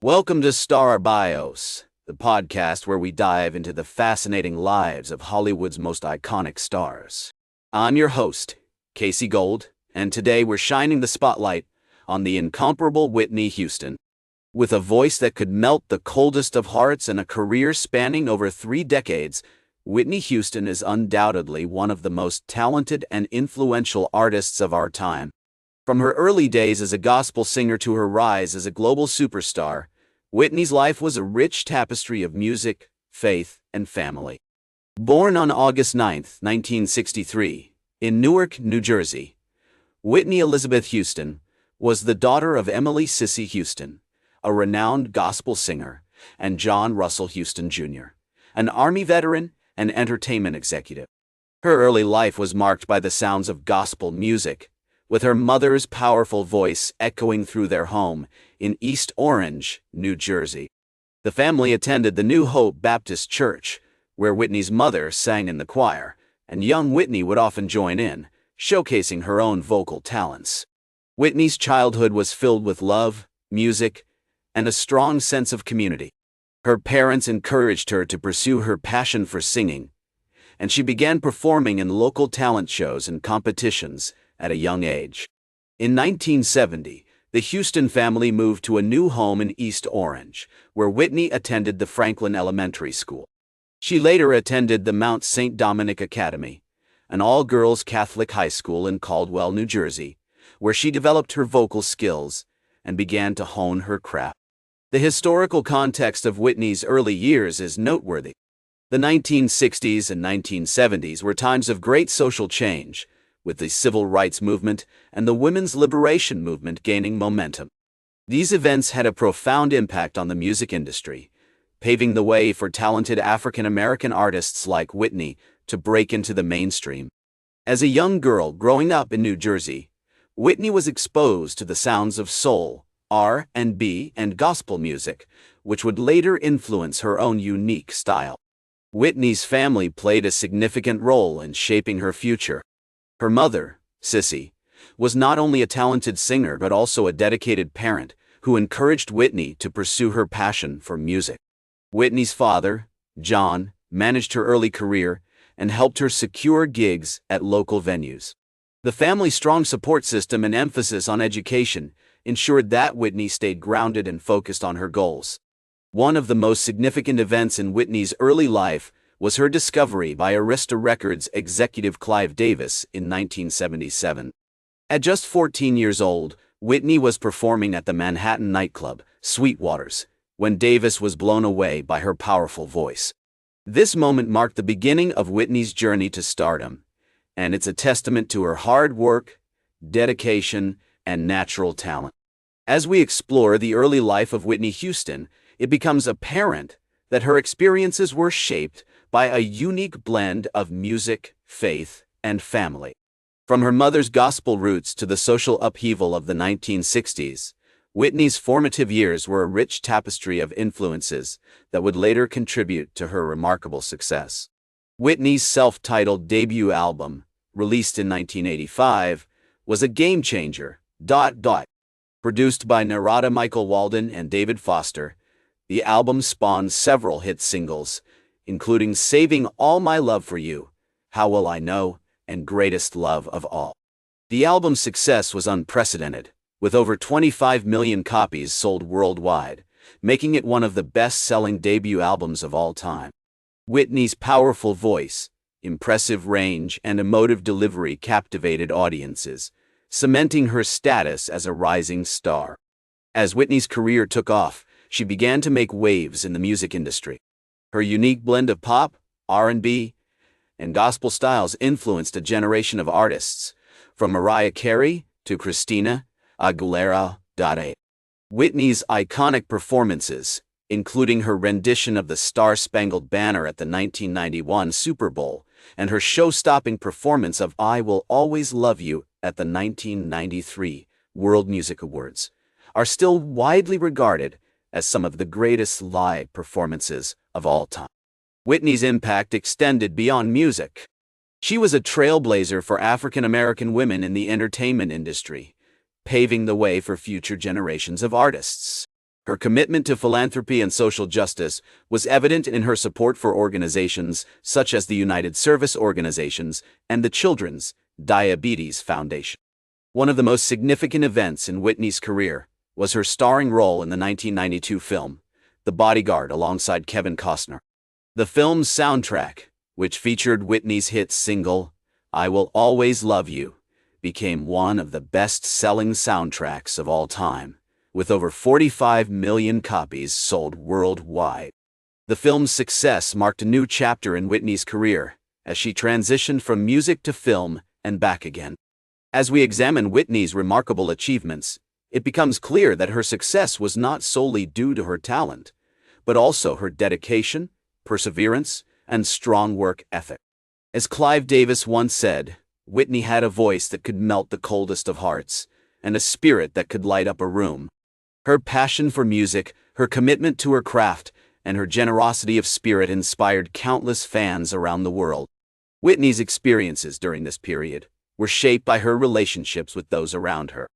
Welcome to Star Bios, the podcast where we dive into the fascinating lives of Hollywood's most iconic stars. I'm your host, Casey Gold, and today we're shining the spotlight on the incomparable Whitney Houston. With a voice that could melt the coldest of hearts and a career spanning over 3 decades, Whitney Houston is undoubtedly one of the most talented and influential artists of our time. From her early days as a gospel singer to her rise as a global superstar, Whitney's life was a rich tapestry of music, faith, and family. Born on August 9, 1963, in Newark, New Jersey, Whitney Elizabeth Houston was the daughter of Emily "Sissy" Houston, a renowned gospel singer, and John Russell Houston Jr., an Army veteran and entertainment executive. Her early life was marked by the sounds of gospel music, with her mother's powerful voice echoing through their home in East Orange, New Jersey. The family attended the New Hope Baptist Church, where Whitney's mother sang in the choir, and young Whitney would often join in, showcasing her own vocal talents. Whitney's childhood was filled with love, music, and a strong sense of community. Her parents encouraged her to pursue her passion for singing, and she began performing in local talent shows and competitions at a young age. In 1970, the Houston family moved to a new home in East Orange, where Whitney attended the Franklin Elementary School. She later attended the Mount St. Dominic Academy, an all-girls Catholic high school in Caldwell, New Jersey, where she developed her vocal skills and began to hone her craft. The historical context of Whitney's early years is noteworthy. The 1960s and 1970s were times of great social change, with the civil rights movement and the women's liberation movement gaining momentum. These events had a profound impact on the music industry, paving the way for talented African-American artists like Whitney to break into the mainstream. As a young girl growing up in New Jersey, Whitney was exposed to the sounds of soul, R&B, and gospel music, which would later influence her own unique style. Whitney's family played a significant role in shaping her future. Her mother, Sissy, was not only a talented singer but also a dedicated parent who encouraged Whitney to pursue her passion for music. Whitney's father, John, managed her early career and helped her secure gigs at local venues. The family's strong support system and emphasis on education ensured that Whitney stayed grounded and focused on her goals. One of the most significant events in Whitney's early life was her discovery by Arista Records executive Clive Davis in 1977. At just 14 years old, Whitney was performing at the Manhattan nightclub, Sweetwater's, when Davis was blown away by her powerful voice. This moment marked the beginning of Whitney's journey to stardom, and it's a testament to her hard work, dedication, and natural talent. As we explore the early life of Whitney Houston, it becomes apparent that her experiences were shaped by a unique blend of music, faith, and family. From her mother's gospel roots to the social upheaval of the 1960s, Whitney's formative years were a rich tapestry of influences that would later contribute to her remarkable success. Whitney's self-titled debut album, released in 1985, was a game-changer. Produced by Narada Michael Walden and David Foster, the album spawned several hit singles, including Saving All My Love for You, How Will I Know, and Greatest Love of All. The album's success was unprecedented, with over 25 million copies sold worldwide, making it one of the best-selling debut albums of all time. Whitney's powerful voice, impressive range, and emotive delivery captivated audiences, cementing her status as a rising star. As Whitney's career took off, she began to make waves in the music industry. Her unique blend of pop, R&B, and gospel styles influenced a generation of artists, from Mariah Carey to Christina Aguilera. Whitney's iconic performances, including her rendition of the Star-Spangled Banner at the 1991 Super Bowl and her show-stopping performance of I Will Always Love You at the 1993 World Music Awards, are still widely regarded as some of the greatest live performances of all time. Whitney's impact extended beyond music. She was a trailblazer for African American women in the entertainment industry, paving the way for future generations of artists. Her commitment to philanthropy and social justice was evident in her support for organizations such as the United Service Organizations and the Children's Diabetes Foundation. One of the most significant events in Whitney's career was her starring role in the 1992 film, The Bodyguard, alongside Kevin Costner. The film's soundtrack, which featured Whitney's hit single, I Will Always Love You, became one of the best-selling soundtracks of all time, with over 45 million copies sold worldwide. The film's success marked a new chapter in Whitney's career, as she transitioned from music to film and back again. As we examine Whitney's remarkable achievements, it becomes clear that her success was not solely due to her talent, but also her dedication, perseverance, and strong work ethic. As Clive Davis once said, Whitney had a voice that could melt the coldest of hearts, and a spirit that could light up a room. Her passion for music, her commitment to her craft, and her generosity of spirit inspired countless fans around the world. Whitney's experiences during this period were shaped by her relationships with those around her.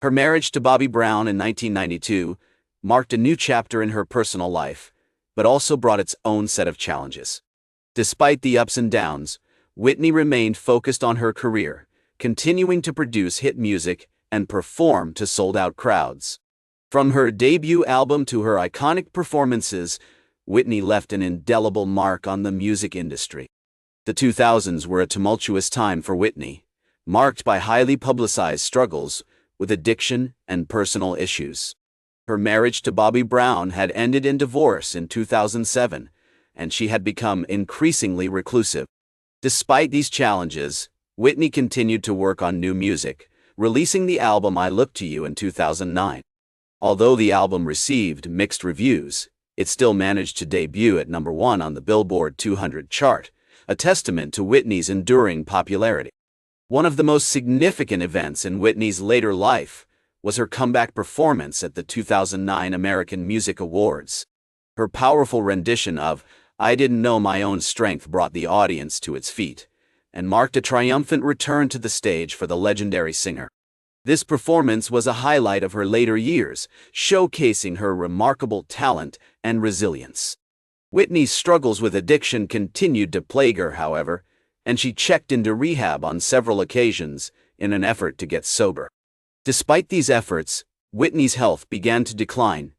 Her marriage to Bobby Brown in 1992 marked a new chapter in her personal life, but also brought its own set of challenges. Despite the ups and downs, Whitney remained focused on her career, continuing to produce hit music and perform to sold-out crowds. From her debut album to her iconic performances, Whitney left an indelible mark on the music industry. The 2000s were a tumultuous time for Whitney, marked by highly publicized struggles with addiction and personal issues. Her marriage to Bobby Brown had ended in divorce in 2007, and she had become increasingly reclusive. Despite these challenges, Whitney continued to work on new music, releasing the album I Look to You in 2009. Although the album received mixed reviews, it still managed to debut at #1 on the Billboard 200 chart, a testament to Whitney's enduring popularity. One of the most significant events in Whitney's later life was her comeback performance at the 2009 American Music Awards. Her powerful rendition of I Didn't Know My Own Strength brought the audience to its feet and marked a triumphant return to the stage for the legendary singer. This performance was a highlight of her later years, showcasing her remarkable talent and resilience. Whitney's struggles with addiction continued to plague her, however, and she checked into rehab on several occasions in an effort to get sober. Despite these efforts, Whitney's health began to decline,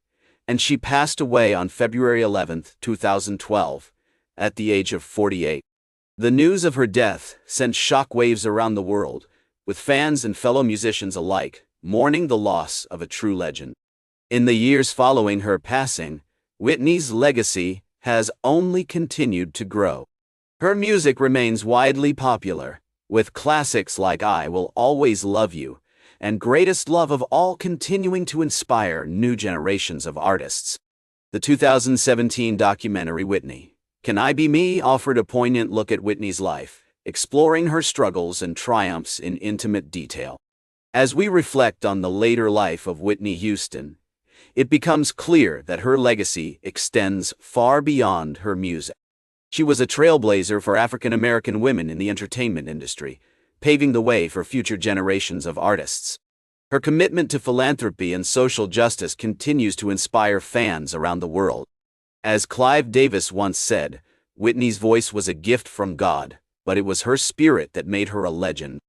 and she passed away on February 11, 2012, at the age of 48. The news of her death sent shockwaves around the world, with fans and fellow musicians alike mourning the loss of a true legend. In the years following her passing, Whitney's legacy has only continued to grow. Her music remains widely popular, with classics like I Will Always Love You and Greatest Love of All continuing to inspire new generations of artists. The 2017 documentary Whitney, Can I Be Me? Offered a poignant look at Whitney's life, exploring her struggles and triumphs in intimate detail. As we reflect on the later life of Whitney Houston, it becomes clear that her legacy extends far beyond her music. She was a trailblazer for African American women in the entertainment industry, paving the way for future generations of artists. Her commitment to philanthropy and social justice continues to inspire fans around the world. As Clive Davis once said, Whitney's voice was a gift from God, but it was her spirit that made her a legend.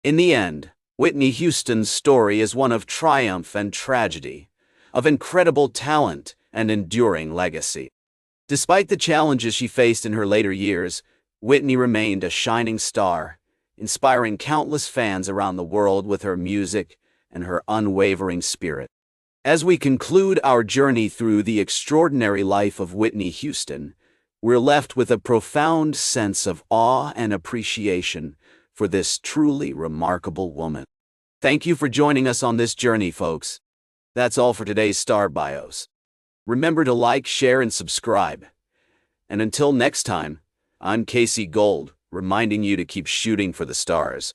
In the end, Whitney Houston's story is one of triumph and tragedy, of incredible talent and enduring legacy. Despite the challenges she faced in her later years, Whitney remained a shining star, inspiring countless fans around the world with her music and her unwavering spirit. As we conclude our journey through the extraordinary life of Whitney Houston, we're left with a profound sense of awe and appreciation for this truly remarkable woman. Thank you for joining us on this journey, folks. That's all for today's Star Bios. Remember to like, share, and subscribe. And until next time, I'm Casey Gold, reminding you to keep shooting for the stars.